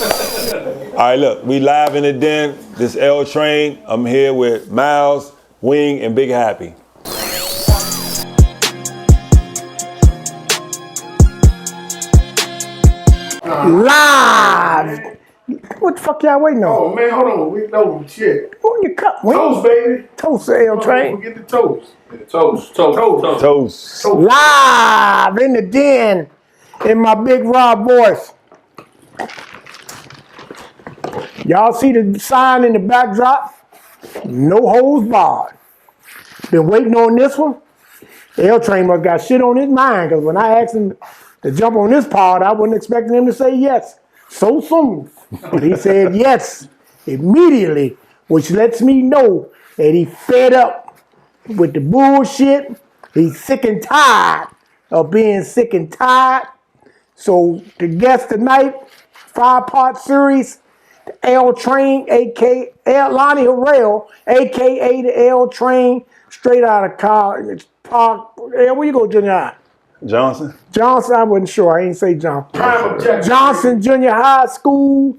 All right, look, we live in the den. This L Train. I'm here with Miles, Wing, and Big Happy. Live! What the fuck y'all waiting on? Oh man, hold on. We know shit. On your cup, Wing. Toast, baby. Toast, L Train. Don't forget the toast. Toast. Live in the den in my Big Rob voice. Y'all see the sign in the backdrop? No holds barred. Been waiting on this one. L Train must got shit on his mind, because when I asked him to jump on this pod, I wasn't expecting him to say yes so soon. But he said yes immediately, which lets me know that he fed up with the bullshit. He's sick and tired of being sick and tired. So the guest tonight, 5-part series, the L Train, a.k.a. Lonnie Harrell, a.k.a. the L Train, straight out of college. Where you go, Junior High? Johnson, I wasn't sure. I ain't say Johnson. Johnson Junior High School,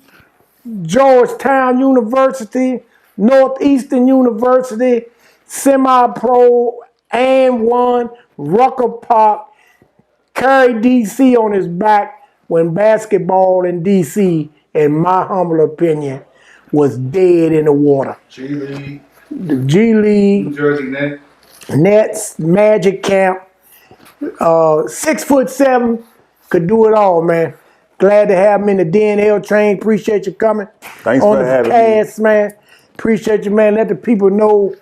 Georgetown University, Northeastern University, semi-pro, and won Rucker Park, carried D.C. on his back when basketball in D.C., in my humble opinion, was dead in the water. G-League. The G-League. New Jersey Nets, Magic Camp. 6'7", could do it all, man. Glad to have him in the den. L Train, appreciate you coming. Thanks for having me. Man. Appreciate you, man. Let the people know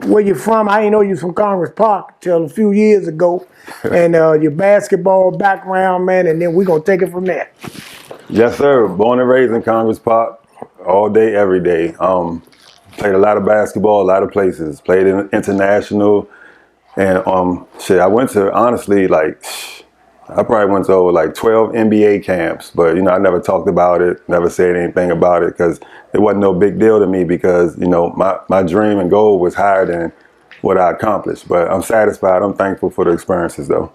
where you're from. I didn't know you was from Congress Park until a few years ago. And your basketball background, man, and then we're going to take it from there. Yes, sir. Born and raised in Congress Park, all day, every day. Played a lot of basketball, a lot of places. Played in international. And I went to, honestly, I probably went to over 12 NBA camps, but I never talked about it, never said anything about it, because it wasn't no big deal to me, because my dream and goal was higher than what I accomplished. But I'm satisfied. I'm thankful for the experiences, though.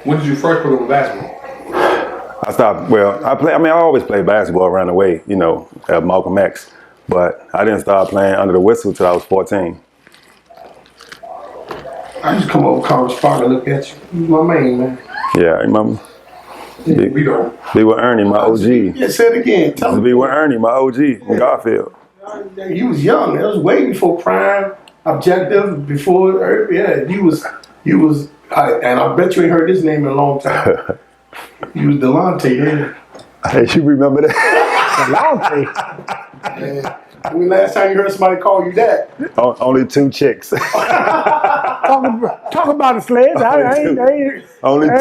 When did you first play with basketball? I always played basketball around the way, at Malcolm X, but I didn't start playing under the whistle till I was 14. I used to come over to Congress Park and look at you. You my man. Yeah, I remember. We don't. Be with Ernie, my OG. Yeah, say it again. Tell me. Be with Ernie, my OG in Garfield. He was young. That was way before Prime, Objective, before. Yeah, he was. And I bet you ain't heard his name in a long time. He was Delonte. Yeah. Hey, you remember that? Delonte. Yeah. When last time you heard somebody call you that? Only 2 chicks. Talk about the Sledge. Only 2.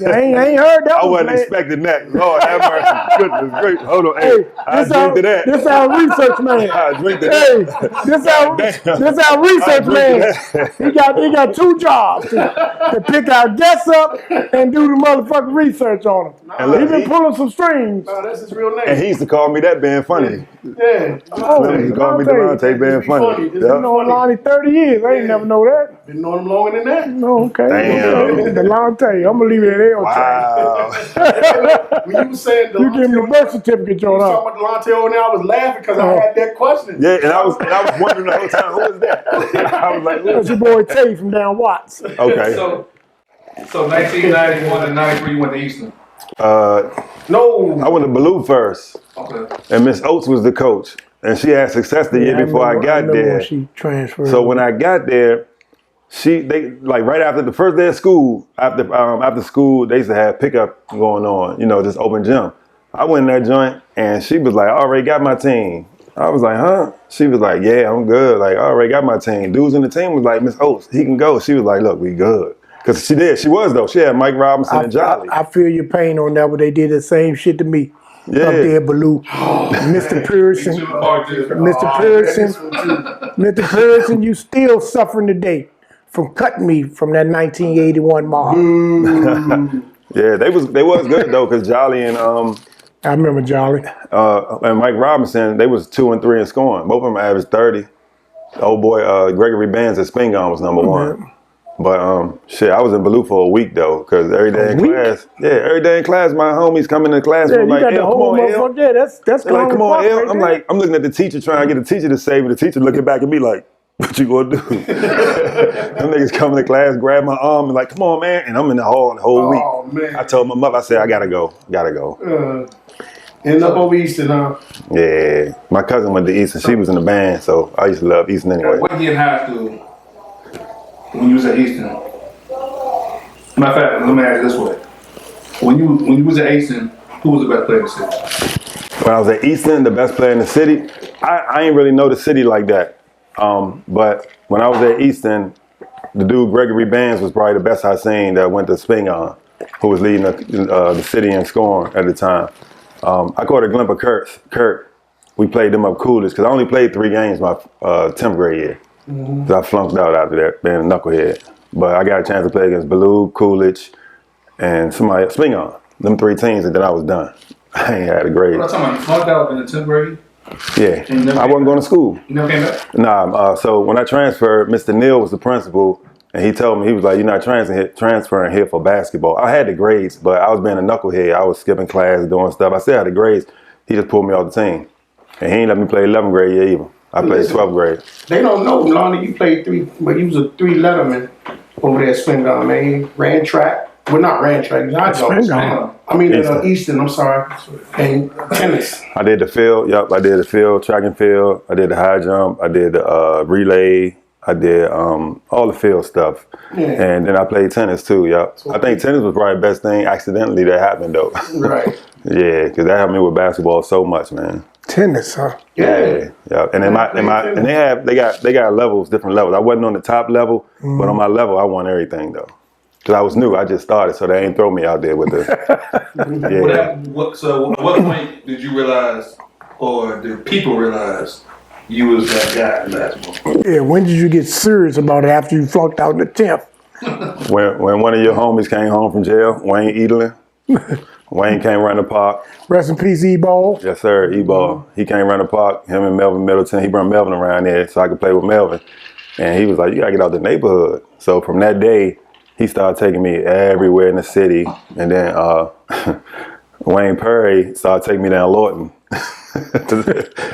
I ain't heard that. I wasn't expecting that. Lord have mercy. Goodness great. Hold on. Hey, I drink to that. This our research man. I drink to that. This our research man. He got 2 jobs to pick our guests up and do the motherfucking research on them. He been pulling some strings. No, that's his real name. And he used to call me that being funny. Yeah. He called me Delonte being funny. I've known Lonnie 30 years. I ain't never know that. Been knowing him longer than that. No, okay. Damn. Delonte. I'm going to leave it at L. Wow. When you were saying Delonte, you give me the birth certificate, John. talking about Delonte over there, I was laughing because I had that question. Yeah, and I was wondering the whole time, who is that? I was like, that's your boy Tay from down Watts. Okay. So 1991 and 93, you went to Eastern. No. I went to Ballou first. Okay. And Miss Oates was the coach. And she had success the year before I got there. She transferred. So when I got there, they right after the first day of school, after school, they used to have pickup going on, just open gym. I went in that joint and she was like, I already got my team. I was like, huh? She was like, yeah, I'm good. I already got my team. Dudes in the team was like, Miss Oates, he can go. She was like, look, we good. Because she did. She was, though. She had Mike Robinson and Jolly. I feel your pain on that, but they did the same shit to me. Yeah. Up there, Ballou. Mr. Pearson. Mr. Pearson, you still suffering today from cutting me from that 1981 mark. Yeah, they was good, though, because Jolly and I remember Jolly. And Mike Robinson, they was 2 and 3 in scoring. Both of them averaged 30. The old boy Gregory Bands at Spingon was number 1. But shit, I was in Blue for a week though, cause every day in week? class, my homies come in the classroom you like, got the "Come whole on, El." motherfucker. Yeah, that's They're like, Congress "Come on, Park El." right I'm there. like, I'm looking at the teacher trying to get the teacher to save me. The teacher looking back at me like, "What you gonna do?" Them niggas come to class, grab my arm, and like, "Come on, man!" And I'm in the hall the whole week. Oh man. I told my mother, I said, "I gotta go." End up over Eastern, huh? Yeah, my cousin went to Eastern. She was in the band, so I used to love Eastern anyway. What year in high school when you was at Eastern? Matter of fact, let me ask it this way: when you was at Eastern, who was the best player in the city? When I was at Eastern, the best player in the city, I ain't really know the city like that. But when I was at Eastern, the dude Gregory Bands was probably the best I seen that went to Spingarn, who was leading the city in scoring at the time. I caught a glimpse of Kurt. We played them up Coolidge because I only played 3 games my 10th grade year. So I flunked out after that, being a knucklehead. But I got a chance to play against Ballou, Coolidge, and somebody Spingarn. Them 3 teams, and then I was done. I ain't had a grade. What I'm talking about, flunked out in the 10th grade? Yeah, I wasn't going to school. You never came back? Nah, so when I transferred, Mr. Neal was the principal, and he told me, he was like, "You're not transferring here for basketball." I had the grades, but I was being a knucklehead. I was skipping class, doing stuff. I still had the grades. He just pulled me off the team. And he ain't let me play 11th grade year either. I played 12th grade. They don't know, Lonnie, you played 3, but you was a 3 letterman over there at Spingarn, man. He ran track. Well, not ran track. Spingarn. I mean, Eastern, I'm sorry. And tennis. I did the field, I did the field, track and field. I did the high jump. I did the relay. I did all the field stuff. Yeah. And then I played tennis too, I think tennis was probably the best thing accidentally that happened though. Right. Yeah, because that helped me with basketball so much, man. Tennis, huh? Yeah. And they got levels, different levels. I wasn't on the top level, but on my level, I won everything though. Cause I was new, I just started, so they ain't throw me out there with the. Yeah. So at what point did you realize, or did people realize, you was that guy in basketball? Yeah, when did you get serious about it after you flunked out in the 10th? When one of your homies came home from jail, Wayne Edelin. Wayne came run the park. Rest in peace, E-Ball. Yes, sir, E-Ball. He came run the park, him and Melvin Middleton. He brought Melvin around there so I could play with Melvin. And he was like, "You gotta get out the neighborhood." So from that day, he started taking me everywhere in the city. And then Wayne Perry started taking me down Lawton.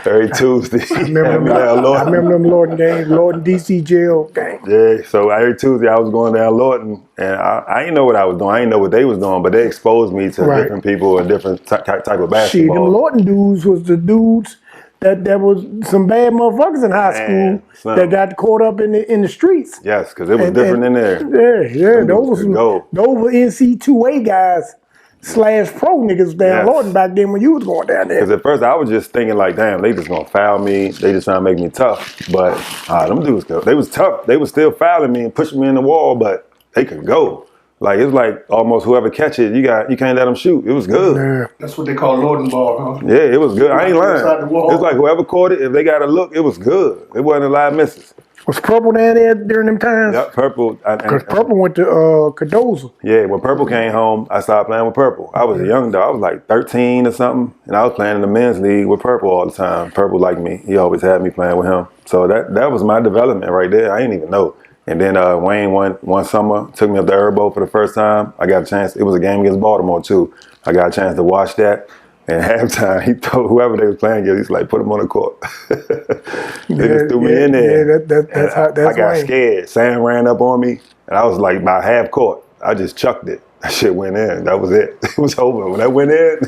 Every Tuesday. I remember them Lawton games, Lawton DC jail games. Yeah, so every Tuesday I was going down Lawton, and I didn't know what I was doing. I didn't know what they was doing, but they exposed me to different people and different type of basketball. Shit, them Lawton dudes was the dudes that was some bad motherfuckers in high school that got caught up in the streets. Yes, because it was different in there. Yeah, those were NC2A guys / pro niggas down Lawton back then when you was going down there. Because at first I was just thinking like, damn, they just gonna foul me. They just trying to make me tough. But them dudes, they was tough. They was still fouling me and pushing me in the wall, but they could go. Like, it was like almost whoever catch it, you can't let them shoot. It was good. Yeah. That's what they call Lawton ball, huh? Yeah, it was good. I ain't lying. It's like whoever caught it, if they got a look, it was good. It wasn't a lot of misses. Was Purple down there during them times? Yep, Purple. Because Purple went to Cardozo. Yeah, when Purple came home, I started playing with Purple. I was a young dog. I was like 13 or something, and I was playing in the men's league with Purple all the time. Purple liked me. He always had me playing with him. So that was my development right there. I didn't even know. And then Wayne one summer took me up to Herbo for the first time. I got a chance. It was a game against Baltimore too. I got a chance to watch that. And halftime, he told whoever they was playing against, he's like, "Put him on the court." They just threw me in there. Yeah, that's I got Wayne. scared. Sam ran up on me, and I was like about half court. I just chucked it. That shit went in. That was it. It was over. When that went in,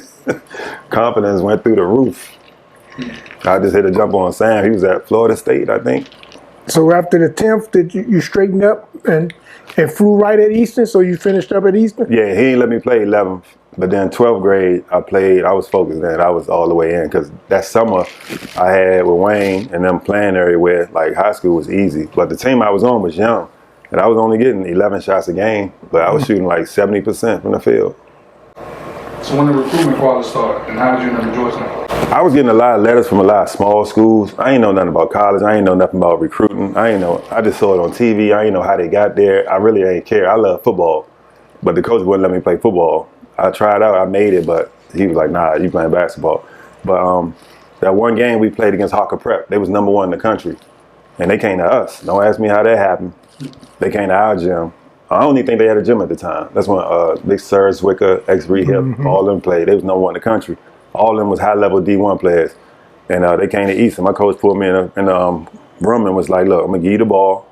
confidence went through the roof. I just hit a jump on Sam. He was at Florida State, I think. So after the 10th, did you straighten up and flew right at Eastern? So you finished up at Eastern? Yeah, he didn't let me play 11th. But then 12th grade, I was focused then. I was all the way in because that summer I had with Wayne and them playing everywhere. Like, high school was easy. But the team I was on was young. And I was only getting 11 shots a game. But I was shooting like 70% from the field. So when the recruitment process started, and how did you end up in Georgetown? I was getting a lot of letters from a lot of small schools. I ain't know nothing about college. I ain't know nothing about recruiting. I just saw it on TV. I ain't know how they got there. I really ain't care. I love football. But the coach wouldn't let me play football. I tried out, I made it, but he was like, "Nah, you playing basketball." But that one game we played against Hawker Prep, they was #1 in the country. and they came to us. Don't ask me how that happened. They came to our gym. I don't even think they had a gym at the time. That's when Big Sir, Zwicker, ex-Rehab, all of them played. They was number one in the country. All of them was high-level D1 players. And they came to East, and my coach pulled me in the room and was like, look, I'm going to give you the ball.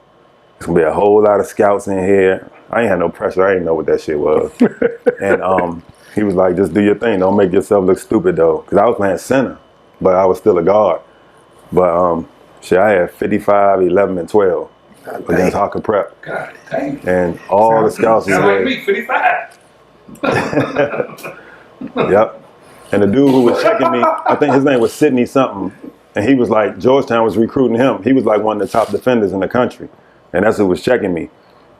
There's going to be a whole lot of scouts in here. I ain't had no pressure. I didn't know what that shit was. And he was like, just do your thing. Don't make yourself look stupid, though. Because I was playing center, but I was still a guard. But I had 55, 11, and 12 against Hawker Prep. God dang. And all the scouts was Sound like there. me, 55. Yep. And the dude who was checking me, I think his name was Sidney something, and he was like, Georgetown was recruiting him. He was like one of the top defenders in the country, and that's who was checking me.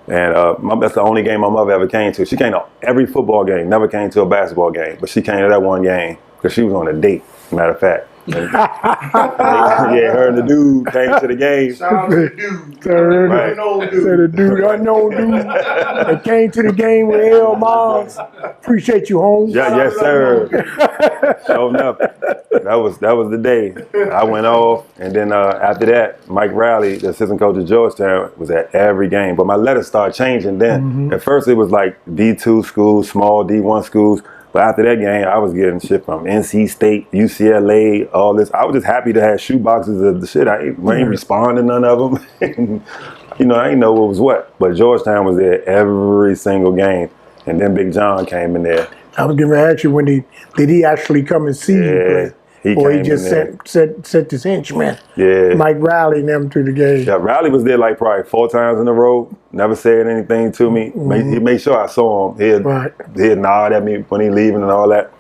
And that's the only game my mother ever came to. She came to every football game, never came to a basketball game, but she came to that one game because she was on a date, matter of fact. And, yeah, her and the dude came to the game. Shout out to the dude. Right. Unknown Unknown dude. They came to the game with L. Miles. Appreciate you, Holmes. Yeah, yes, sir. Sure enough, that was the day. I went off, and then after that, Mike Riley, the assistant coach of Georgetown, was at every game. But my letters started changing then. At first, it was like D2 schools, small D1 schools. But after that game, I was getting shit from NC State, UCLA, all this. I was just happy to have shoe boxes of the shit. I ain't respond to none of them. You know, I didn't know what was what. But Georgetown was there every single game. And then Big John came in there. I was going to ask you, did he actually come and see you play? He Or he came just in sent his henchman, Yeah. Mike Riley, and them to the game? Yeah, Riley was there like probably 4 times in a row. Never said anything to me. He made sure I saw him. He'd nod at me when he leaving and all that.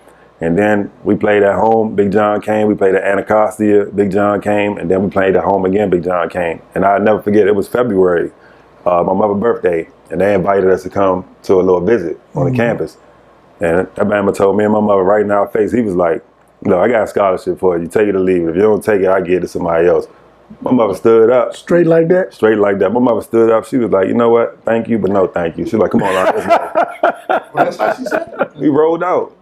And then we played at home. Big John came. We played at Anacostia. Big John came. And then we played at home again. Big John came. And I'll never forget, it was February, my mother's birthday. And they invited us to come to a little visit on the campus. And that man told me and my mother right in our face, he was like, no, I got a scholarship for you. Take it or leave it. If you don't take it, I give it to somebody else. My mother stood up. Straight like that? Straight like that. My mother stood up. She was like, you know what? Thank you, but no thank you. She was like, come on, Lonnie, let's go. Well, that's how she said it. We rolled out.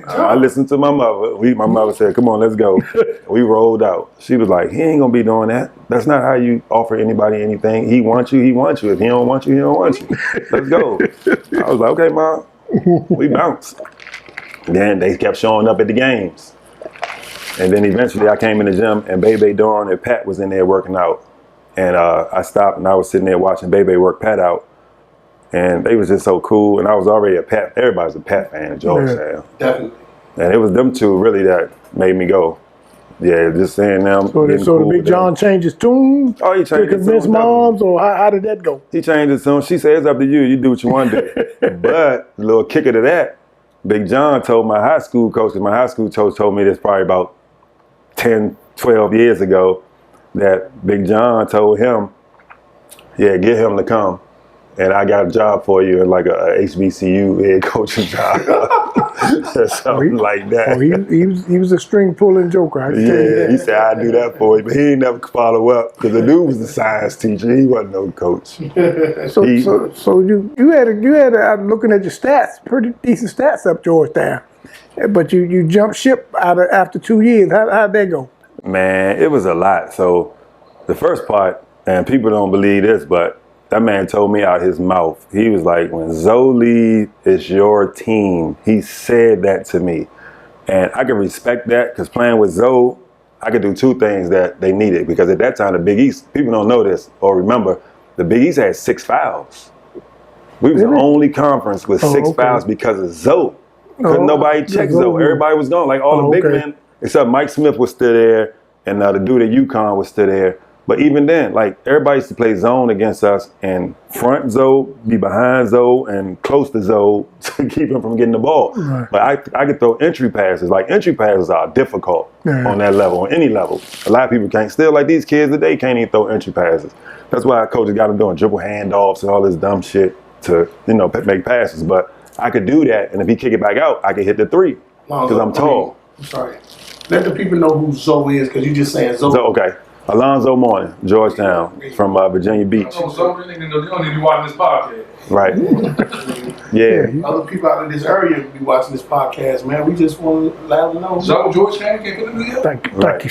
I listened to my mother. My mother said, come on, let's go. We rolled out. She was like, he ain't going to be doing that. That's not how you offer anybody anything. He wants you, he wants you. If he don't want you, he don't want you. Let's go. I was like, okay, Mom. We bounced. Then they kept showing up at the games. And then eventually I came in the gym and Bebe Dawn and Pat was in there working out. And I stopped and I was sitting there watching Bebe work Pat out. And they was just so cool. And I was already a Pat, everybody's a Pat fan, Georgetown. Definitely. And it was them two really that made me go. Yeah, just saying them. So the Big John changed his tune Oh, he to changed his convince tune, moms, or how did that go? He changed his tune. She said, it's up to you. You do what you want to do. But the little kicker to that, Big John told my high school coach, and my high school coach told me this probably about 10, 12 years ago, that Big John told him, yeah, get him to come. And I got a job for you in like a HBCU head coaching job. Something like that. Oh, he was a string pulling joker. I can tell you Yeah, that. he said, I'd do that for you. But he ain't never follow up because the dude was a science teacher. He wasn't no coach. So you had looking at your stats, pretty decent stats up Georgetown. But you jumped ship after 2 years. How'd that go? Man, it was a lot. So the first part, and people don't believe this, but that man told me out his mouth. He was like, when Zoe leaves, it's your team. He said that to me. And I can respect that because playing with Zoe, I could do 2 things that they needed. Because at that time, the Big East, people don't know this or remember, the Big East had 6 fouls. We was the only conference with 6 fouls because of Zoe. Couldn't nobody check Zoe. Everybody was gone. Like all the big men, except Mike Smith was still there, and the dude at UConn was still there. But even then, like everybody used to play zone against us and front Zoe, be behind Zoe, and close to Zoe to keep him from getting the ball. Right. But I could throw entry passes. Like entry passes are difficult on that level, on any level. A lot of people can't. Still, like these kids today can't even throw entry passes. That's why coaches got them doing dribble handoffs and all this dumb shit to make passes. But I could do that, and if he kick it back out, I could hit the 3 because I'm tall. I'm sorry. Let the people know who Zoe is, because you just saying Zoe. So, okay. Alonzo Mourning, Georgetown, from Virginia Beach. So they don't need to be watching this podcast. Right. Yeah. Other people out of this area be watching this podcast, man. We just want to let them know. So Georgetown can't put them together. Thank you.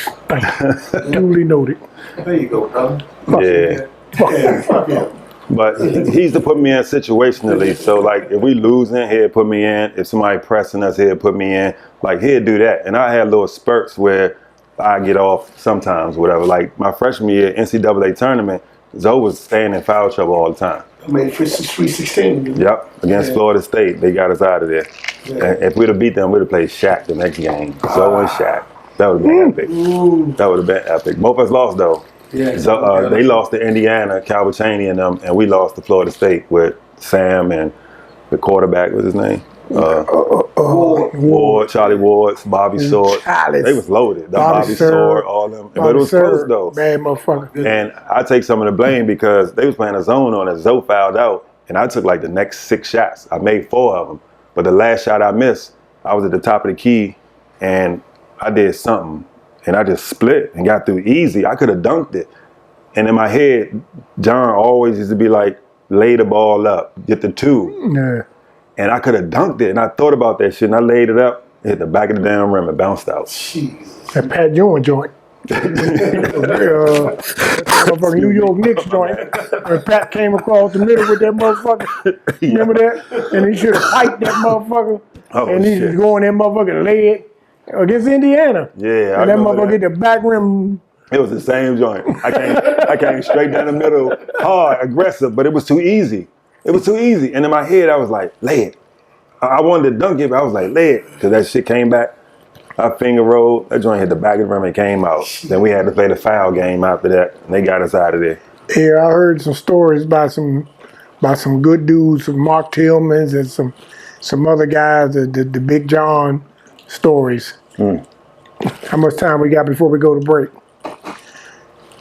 Duly noted. There you go, brother. Yeah. Yeah, fuck him. But he used to put me in situationally. So like if we losing, he'd put me in. If somebody pressing us, he'd put me in. Like he'd do that. And I had little spurts where I get off sometimes, whatever. Like my freshman year NCAA tournament, Zoe was staying in foul trouble all the time. I made Sweet 16. Yep, against Florida State, they got us out of there. Yeah. And if we'd have beat them, we'd have played Shaq the next game. Zoe and Shaq. That would have been epic. That would have been epic. Both of us lost though. Yeah. So, they lost to Indiana, Calvin Chaney and them, and we lost to Florida State with Sam and the quarterback, what's his name? Ward, Charlie Ward, Bobby Sword. Chalice. They was loaded. Bobby Sword, all them. But it was close though. Bad motherfucker. And I take some of the blame because they was playing a zone on it. Zoe fouled out, and I took like the next 6 shots. I made 4 of them. But the last shot I missed, I was at the top of the key, and I did something. And I just split and got through easy. I could have dunked it. And in my head, John always used to be like, lay the ball up, get the 2. Yeah. And I could have dunked it. And I thought about that shit, and I laid it up, hit the back of the damn rim, and bounced out. Jesus. That Pat Ewing joint. Motherfucking New York Knicks joint. And Pat came across the middle with that motherfucker. Remember that? And he should have piped that motherfucker. Oh, and he shit. was going that motherfucker leg against Indiana. Yeah, I And that remember motherfucker hit the back rim. It was the same joint. I came straight down the middle, hard, aggressive, but it was too easy. It was too easy. And in my head, I was like, lay it. I wanted to dunk it, but I was like, lay it. Because that shit came back. I finger rolled. That joint hit the back of the rim and came out. Then we had to play the foul game after that. And they got us out of there. Yeah, I heard some stories about some good dudes, some Mark Tillmans and some other guys, the Big John stories. How much time we got before we go to break?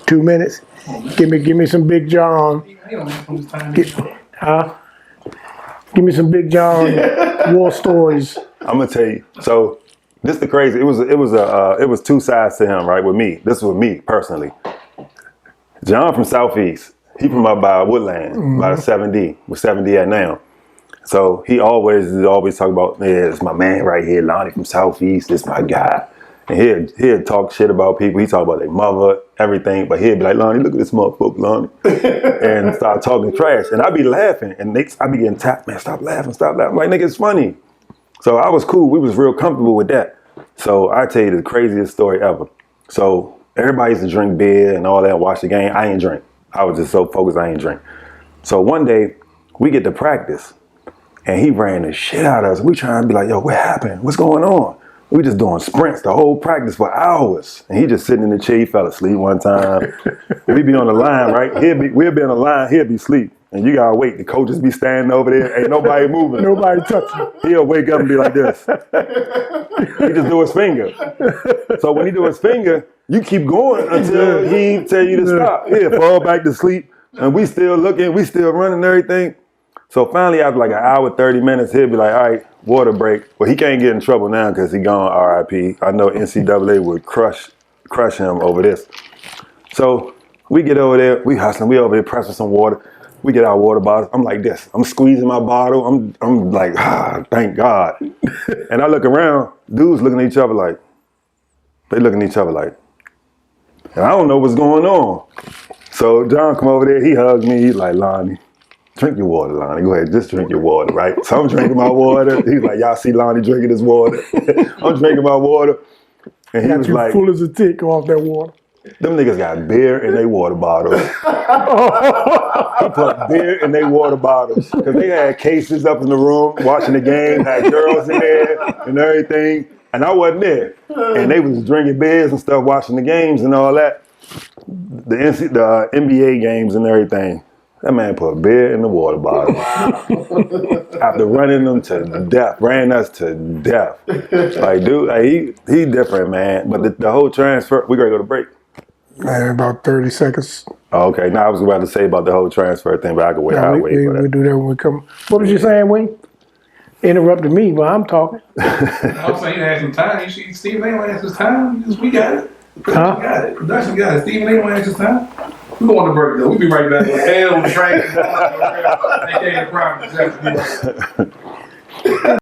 2 minutes. Give me some Big John. Give me some Big John war stories. I'm gonna tell you. So this the crazy. It was 2 sides to him, right? With me. This was me personally. John from Southeast. He from up by Woodland, by 7D. We're 7D at now. So he always talk about, yeah, it's my man right here, Lonnie from Southeast. This my guy. And he'd talk shit about people. He'd talk about their mother, everything. But he'd be like, Lonnie, look at this motherfucker, Lonnie. And start talking trash. And I'd be laughing. And I'd be getting tapped, man, stop laughing. I'm like, nigga, it's funny. So I was cool. We was real comfortable with that. So I tell you the craziest story ever. So everybody used to drink beer and all that and watch the game. I ain't drink. I was just so focused I ain't drink. So one day, we get to practice. And he ran the shit out of us. We trying to be like, yo, what happened? What's going on? We just doing sprints the whole practice for hours. And he just sitting in the chair. He fell asleep one time. We be on the line, right? We'll be on the line. He'll be asleep. And you gotta wait. The coaches be standing over there. Ain't nobody moving. Nobody touching. He'll wake up and be like this. He just do his finger. So when he do his finger, you keep going until he tell you to stop. He'll fall back to sleep. And we still looking. We still running and everything. So finally, after like an hour, 30 minutes, he'll be like, all right, water break. Well, he can't get in trouble now because he gone RIP. I know NCAA would crush him over this. So we get over there, we hustling, we over there pressing some water. We get our water bottles. I'm like this. I'm squeezing my bottle. I'm like, thank God. And I look around, dudes looking at each other like, and I don't know what's going on. So John come over there, he hugs me, he's like, Lonnie, drink your water, Lonnie. Go ahead, just drink your water, right? So I'm drinking my water. He's like, y'all see Lonnie drinking his water. I'm drinking my water. And he Got was you like, full as a tick off that water. them niggas got beer in their water bottles. He put beer in their water bottles. Because they had cases up in the room watching the game, had girls in there and everything. And I wasn't there. And they was drinking beers and stuff, watching the games and all that. The NBA games and everything. That man put beer in the water bottle. After running them to death, ran us to death. Like, dude, like, he different, man. But the whole transfer, we gotta go to break. Man, about 30 seconds. Oh, okay. Now I was about to say about the whole transfer thing, but I could wait. No, I'll wait for we'll that. do that when we come. What was you saying, Wayne? Interrupted me while I'm talking. I was saying you had some time. You see, Stephen A. has his time. We got it. Production got it. Stephen A. has his time. We're going to break though. We'll be right back with Hell Train. AKA the Prime Executive.